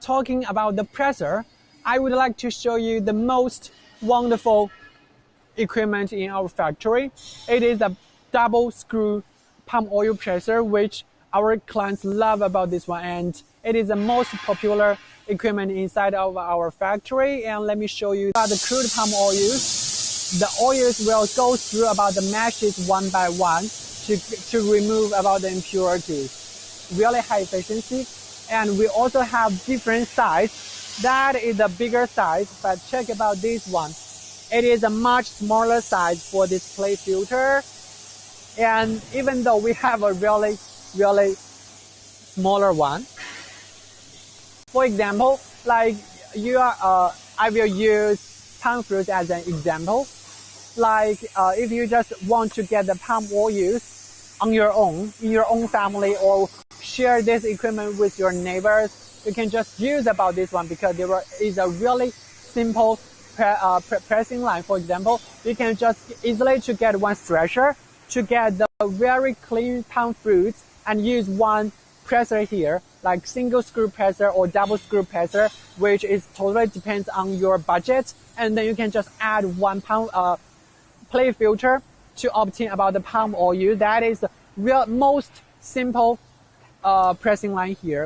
talking about the presser, I would like to show you the most wonderful equipment in our factory. It is a double screw palm oil presser, which our clients love about this one, and it is the most popular equipment inside of our factory. And let me show you about the crude palm oils. The oils will go through about the meshes one by one to remove about the impurities. Really high efficiency. And we also have different size. That is a bigger size, but check about this one. It is a much smaller size for this clay filter. And even though we have a really smaller one, for example, like I will use palm fruit as an example. Like if you just want to get the palm oils on your own, in your own family, or share this equipment with your neighbors, you can just use about this one because there is a really simple pressing line. For example, you can just easily to get one thresher to get the very clean palm fruits and use one presser here, like single screw presser or double screw presser, which is totally depends on your budget. And then you can just add one palm clay filter to obtain about the palm oil. That is the most simple pressing line here.